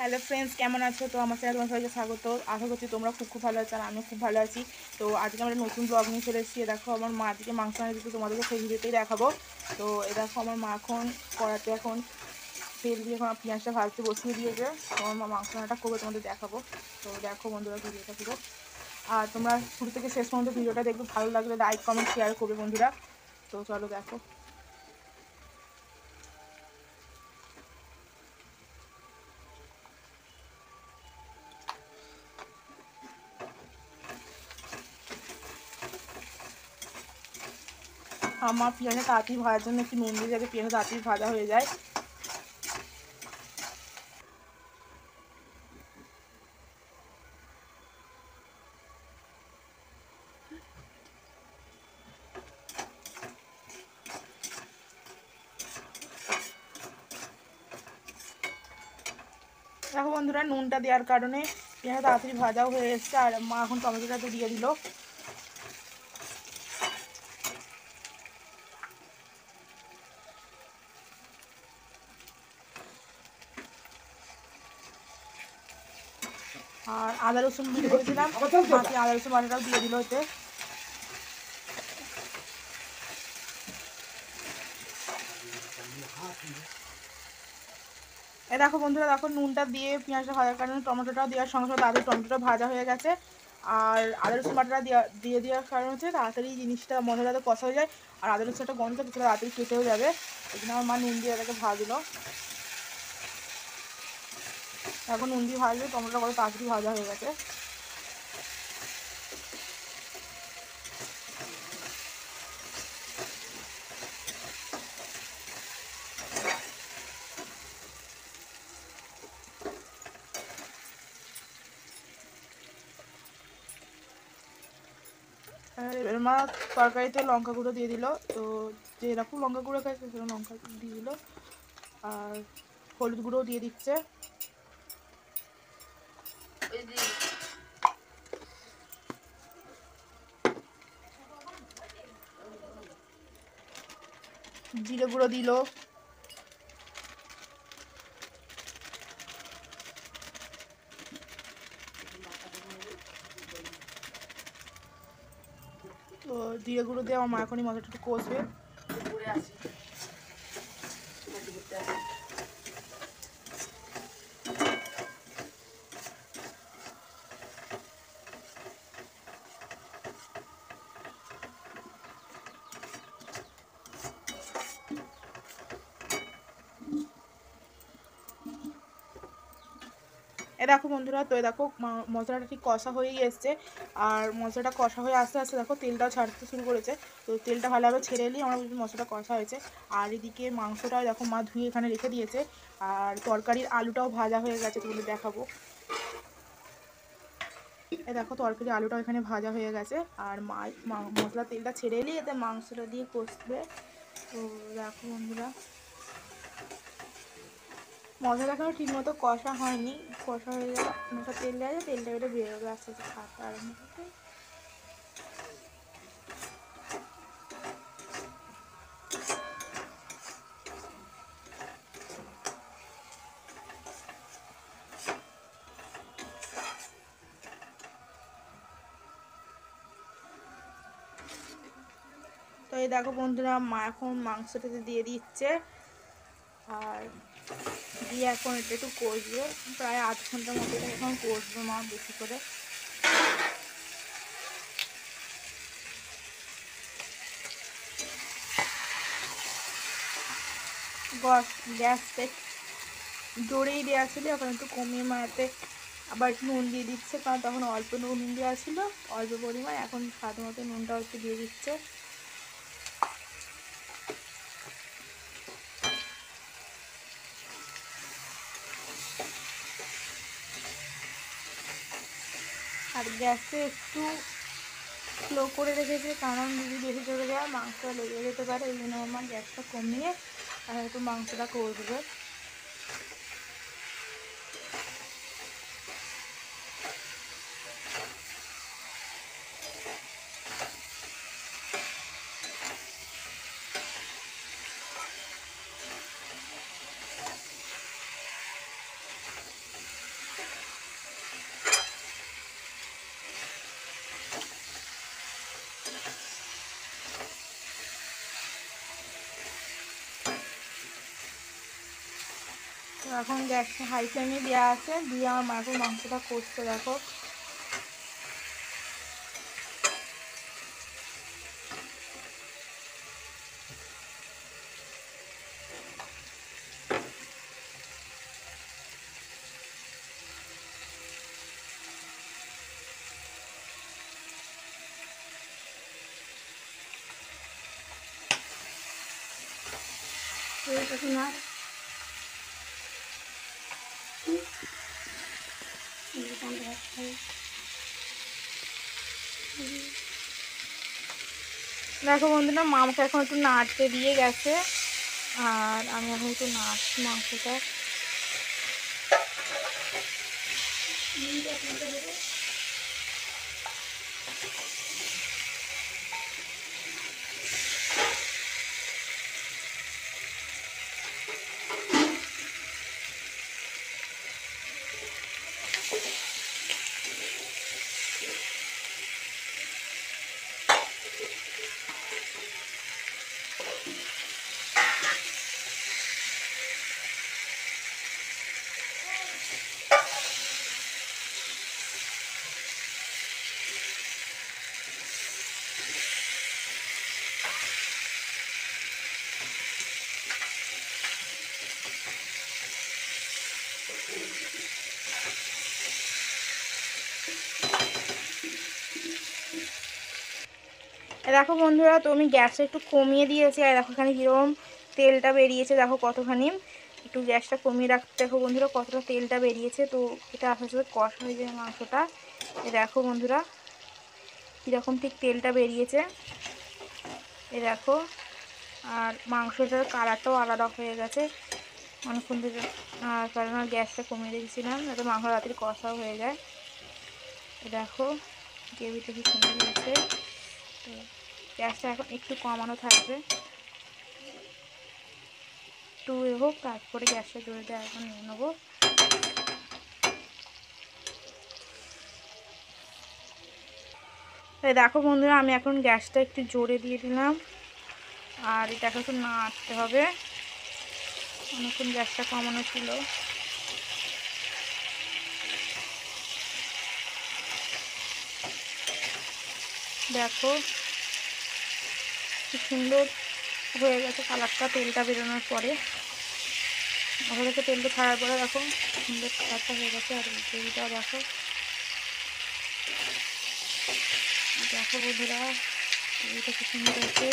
Hello friends, কেমন আছো? তো আমার চ্যানেল তোমার সবাইকে স্বাগত। আশা করছি তোমরা খুব ভালো আছো, আর আমিও খুব ভালো আছি। তো আজকে আমরা নতুন ব্লগ নিয়ে চলে এসেছি। দেখো আমার মা দিকে মাংস আনে দিতে, তোমাদেরকে সেই ভিডিওতেই দেখাবো। তো দেখো আমার মা এখন কড়াতে এখন তেল দিয়ে এখন পেঁয়াজটা ভাজতে বসিয়ে দিয়েছে। আমার মা মাংস রান্নাটা করবে, তোমাদের দেখাবো। তো দেখো বন্ধুরা ভিডিওটা পুরো, আর তোমরা শুরু থেকে শেষ পর্যন্ত ভিডিওটা দেখবে। ভালো লাগলে লাইক কমেন্ট শেয়ার করবে বন্ধুরা। তো চলো দেখো। আমার পেঁয়াজটা তাড়াতাড়ি ভাজার জন্য একটু নুন দিয়ে যাতে পেঁয়াজটা তাড়াতাড়ি ভাজা হয়ে যায়। দেখো বন্ধুরা, নুনটা দেওয়ার কারণে পেঁয়াজটা তাড়াতাড়ি ভাজাও হয়ে এসছে। আর মা এখন টমেটোটা তো দিয়ে দিল। আর আদা রসুন দিয়ে দিয়েছিলাম, বাকি আদা রসুন বাটাটাও দিয়ে দিল এতে। দেখো বন্ধুরা, দেখো নুনটা দিয়ে পেঁয়াজটা ভাজার কারণে টমেটোটাও দেওয়ার সঙ্গে সঙ্গে তাড়াতাড়ি টমেটোটা ভাজা হয়ে গেছে। আর আদা রসুন বাটাটা দিয়ে দেওয়ার কারণ হচ্ছে তাড়াতাড়ি জিনিসটা মশলাটা কষা হয়ে যায়। আর আদা রসুন একটা গন্ধ কিছুটা তাড়াতাড়ি কেটেও যাবে। এই জন্য আমার মা নুন দিয়ে এটাকে ভাজলো। এখন নুন দিয়ে ভাজলে টমেটোটা কত তাড়াতাড়ি ভাজা হয়ে গেছে। এবার মা তরকারিতে লঙ্কা গুঁড়ো দিয়ে দিল। তো যেরকম লঙ্কা গুঁড়ো খাইছে সেরকম লঙ্কা দিয়ে দিল। আর হলুদ গুঁড়োও দিয়ে দিচ্ছে। জিরে গুঁড়ো দিল। তো জিরে গুঁড়ো দিয়ে আমার মা এখনই মশলাটা একটু কষবে। দেখো বন্ধুরা, তো দেখো মশলাটা ঠিক কষা হয়েই এসছে। আর মশলাটা কষা হয়ে আস্তে আস্তে দেখো তেলটাও ছাড়তে শুরু করেছে। তো তেলটা ভালোভাবে ছেড়ে এলেই আমরা বুঝি মশলাটা কষা হয়েছে। আর এদিকে মাংসটাও দেখো মা ধুয়ে এখানে রেখে দিয়েছে। আর তরকারির আলুটাও ভাজা হয়ে গেছে, তোমাদের দেখাবো। দেখো তরকারি আলুটাও এখানে ভাজা হয়ে গেছে। আর মশলা তেলটা ছেড়ে এলেই এতে মাংসটা দিয়ে কষবে। তো দেখো বন্ধুরা, মশলাটা এখনো ঠিক মতো কষা হয়নি। কষা হয়ে গেলে মশলা তেল দেওয়া যায়, তেলটা বেটে বেরোবে আস্তে আস্তে খাতে আরম্ভ করতে। তো এই দেখো বন্ধুরা, মা এখন মাংসটাতে দিয়ে দিচ্ছে। আর দিয়ে এখন এটা একটু কষবে, প্রায় আধ ঘন্টার মতো এখন কষবে মা বেশি করে। গ্যাসটা জোরেই দেওয়া ছিল, এখন একটু কমিয়ে মাতে আবার নুন দিয়ে দিচ্ছে, কারণ তখন অল্প নুন দেওয়া ছিল, অল্প পরিমাণ। এখন স্বাদ মতো নুনটাও একটু দিয়ে দিচ্ছে। আর গ্যাসে একটু স্লো করে রেখেছে, কারণ যদি বেশি চলে যায় মাংসটা লেগে যেতে পারে। এই জন্য আমার গ্যাসটা কমিয়ে আর একটু মাংসটা করবে। এখন গ্যাসটা হাই ফ্লেমে দেওয়া আছে, দিয়ে আমার মা এখন মাংসটা কষছে দেখো। না দেখো বন্ধুরা মাংস এখন একটু নাড়তে দিয়ে গেছে, আর আমি এখন একটু নাড়ছি মাংসটা। দেখো বন্ধুরা, তো আমি গ্যাসটা একটু কমিয়ে দিয়েছি, আর দেখো এখানে কীরকম তেলটা বেরিয়েছে, দেখো কতখানি। একটু গ্যাসটা কমিয়ে রাখতে দেখো বন্ধুরা কতটা তেলটা বেরিয়েছে। তো এটা আস্তে আস্তে কষা হয়ে যায় মাংসটা। দেখো বন্ধুরা কীরকম ঠিক তেলটা বেরিয়েছে, দেখো। আর মাংসটার কালারটাও আলাদা হয়ে গেছে অনেকক্ষণ ধরে, আর কারণ গ্যাসটা কমিয়ে রেখেছিলাম যাতে মাংস রাতের কষাও হয়ে যায়। দেখো গ্রেভিটা কি সুন্দর হয়েছে। তো গ্যাসটা এখন একটু কমানো থাকবে, একটু হোক, তারপরে গ্যাসটা জোরে দিয়ে এখন নিয়ে নেবো। দেখো বন্ধুরা আমি এখন গ্যাসটা একটু জোরে দিয়ে দিলাম, আর এটাকে একটু নাড়তে হবে, অনেকক্ষণ গ্যাসটা কমানো ছিল। দেখো কি সুন্দর হয়ে গেছে কালারটা তেলটা বেরোনোর পরে। ওখান থেকে তেলটা ছাড়ার পরে দেখো সুন্দর কালারটা হয়ে গেছে। আর গ্রেভিটাও দেখো, দেখো বন্ধুরা গ্রেভিটা কি সুন্দর হয়েছে।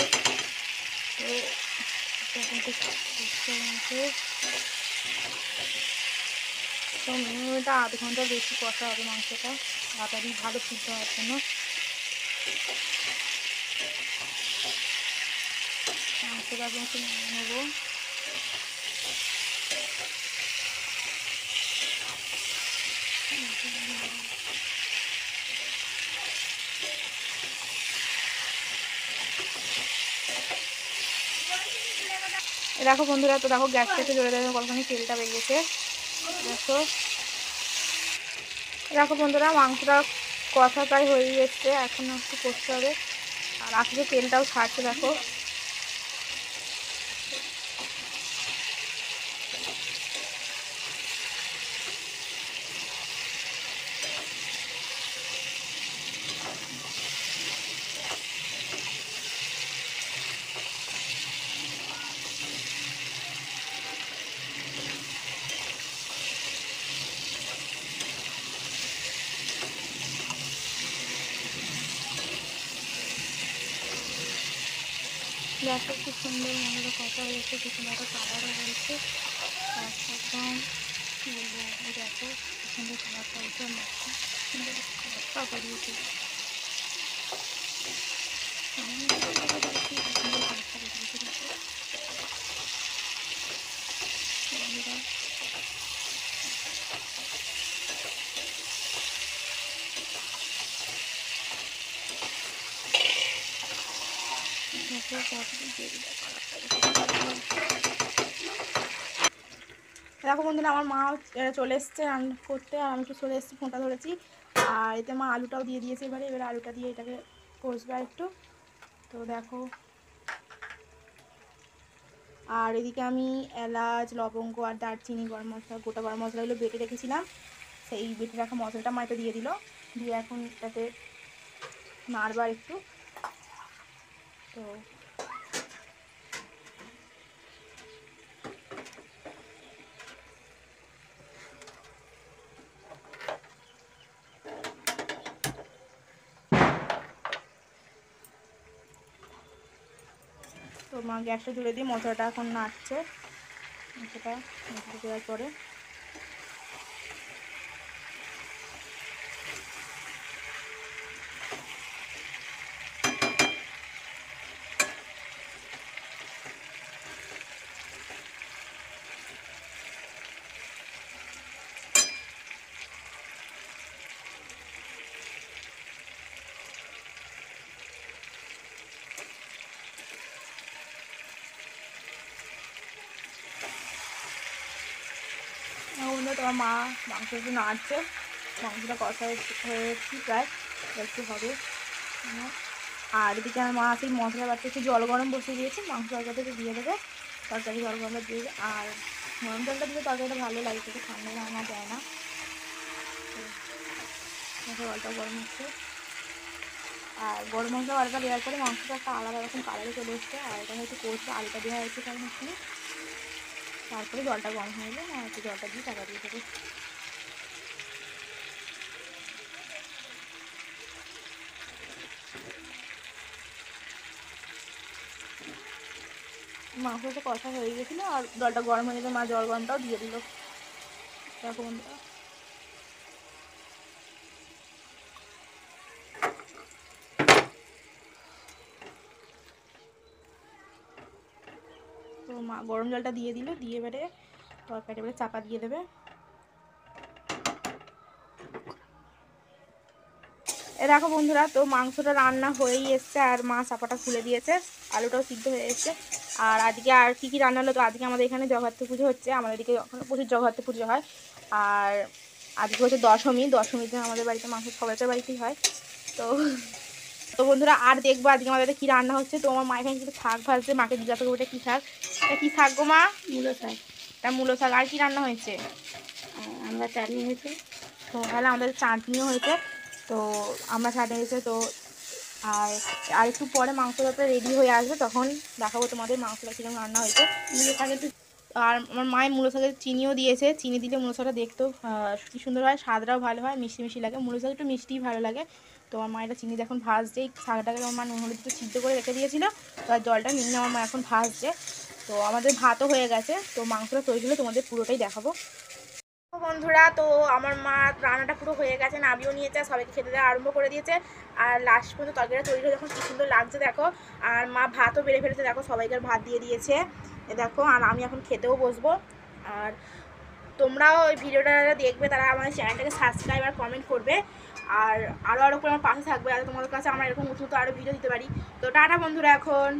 তো তো মিনিমাম এটা আধ ঘন্টা বেশি কষা হবে মাংসটা, তাড়াতাড়ি ভালো সিদ্ধ হওয়ার জন্য। মাংসটা আমি একটু নিয়ে নেবো। দেখো বন্ধুরা, তো দেখো গ্যাসটাকে জোরে দেখো কতখানি তেলটা বেরিয়েছে। দেখো দেখো বন্ধুরা মাংসটা কষা প্রায় হয়ে গেছে, এখন একটু করতে হবে। আর আজকে তেলটাও ছাড়ছে দেখো। দেখো খুব সুন্দর মনে কষা হয়েছে, খুব সুন্দর একটা কালারও হয়েছে। একদম কী বলবো, দেখো খুব সুন্দর কালারটা হয়েছে, সুন্দর কালারটা বেরিয়েছে। দেখো বন্ধুরা আমার মা চলে এসছে রান্না করতে, আর আমি একটু চলে এসেছি, ফোনটা ধরেছি। আর এতে মা আলুটাও দিয়ে দিয়েছে, এবারে আলুটা দিয়ে এটাকে কষবে একটু। তো দেখো আর এদিকে আমি এলাচ, লবঙ্গ আর দারচিনি, গরম মশলা, গোটা গরম মশলাগুলো বেটে রেখেছিলাম, সেই বেটে রাখা মশলাটা মাইতে দিয়ে দিল, দিয়ে এখন তাতে নাড়বার একটু। তো মা গ্যাসটা তুলে দিয়ে মশলাটা এখন নাড়ছে। মশলাটা মশলা দেওয়ার পরে তোমার মা মাংস একটু নাড়ছে, মাংসটা কষা হয়েছি প্রায়, একটু হবে। আর এদিকে আমার মা সেই মশলা বাড়তে একটু জল গরম বসিয়ে দিয়েছে, মাংস তরকারিটা দিয়ে দেবে, তরকারি জল গরমটা দিয়ে দেবে। আর গরম জলটা দিলে তরকারিটা ভালো লাগে, কিন্তু ঠান্ডা রান্না যায় না। জলটা গরম হচ্ছে, আর গরম মশলা আলুটা দেওয়ার পরে মাংসটা একটা আলাদা রকম কালারে চলে এসছে। আর এটা হয়তো করছে আলুটা দেওয়া হয়েছে কারণ এখানে, তারপরে জলটা গরম হয়ে গেলে আর একটু জলটা দিয়ে টাকা দিয়ে দেবে। মাংসটা কষা হয়ে গেছিলো আর জলটা গরম হয়ে গেলে মা জল গরমটাও দিয়ে দিল। দেখো বন্ধুরা, তো মা গরম জলটা দিয়ে দিল, দিয়ে এবারে তরকারি এবারে চাপা দিয়ে দেবে। এ দেখো বন্ধুরা, তো মাংসটা রান্না হয়েই এসছে আর মা চাপাটা খুলে দিয়েছে, আলুটাও সিদ্ধ হয়ে এসছে। আর আজকে আর কী কী রান্না হলো, তো আজকে আমাদের এখানে জগদ্ধাত্রী পুজো হচ্ছে, আমাদের এদিকে প্রচুর জগদ্ধাত্রী পুজো হয়। আর আজকে হচ্ছে দশমী, দশমীতে আমাদের বাড়িতে মাংস সবাইকার বাড়িতেই হয়। তো তো বন্ধুরা, আর দেখবো আজকে আমাদের কী রান্না হচ্ছে। তো আমার মা এখানে কিছু শাক ভাজছে, মাকে জিজ্ঞাসা করবো এটা কী শাক, এটা কী শাক গো মা? মূলো শাক। এটা মূলো শাক। আর কী রান্না হয়েছে? আমরা চাটনি হয়েছে। তো তাহলে আমাদের চাটনিও হয়েছে, তো আমরা চাটনি হয়েছে। তো আর একটু পরে মাংসটা রেডি হয়ে আসবে, তখন দেখাবো তোমাদের মাংসটা কীরকম রান্না হয়েছে। মূলো শাকের একটু, আর আমার মায়ের মূলো শাকের চিনিও দিয়েছে, চিনি দিলে মূলো শাকটা দেখতেও কী সুন্দর হয়, স্বাদটাও ভালো হয়, মিষ্টি মিষ্টি লাগে। মূলো শাক একটু মিষ্টিই ভালো লাগে। তো আমার মা এটা চিনি দিয়ে এখন ভাজছে, শাকটাকে আমার মা নুন হলুদ একটু সিদ্ধ করে রেখে দিয়েছিলো, তো আর জলটা নিয়ে আমার মা এখন ভাজছে। তো আমাদের ভাতও হয়ে গেছে, তো মাংসটা তৈরি হলে তোমাদের পুরোটাই দেখাবো। বন্ধুরা, তো আমার মা রান্নাটা পুরো হয়ে গেছে, নামিয়েও নিয়েছে, সবাইকে খেতে দেওয়া আরম্ভ করে দিয়েছে। আর লাস্ট পর্যন্ত তরকারিটা তৈরি হয়ে যখন কী সুন্দর লাগছে দেখো, আর মা ভাতও বেড়ে ফেলেছে দেখো, সবাইকার ভাত দিয়ে দিয়েছে দেখো। আর আমি এখন খেতেও বসবো। আর তোমরাও ওই ভিডিওটা দেখবে, তারা আমাদের চ্যানেলটাকে সাবস্ক্রাইব আর কমেন্ট করবে, আর আরও করে আমার পাশে থাকবে, আর তোমাদের কাছে আমার এরকম নতুন আরও ভিডিও দিতে পারি। তো টাটা বন্ধুরা এখন।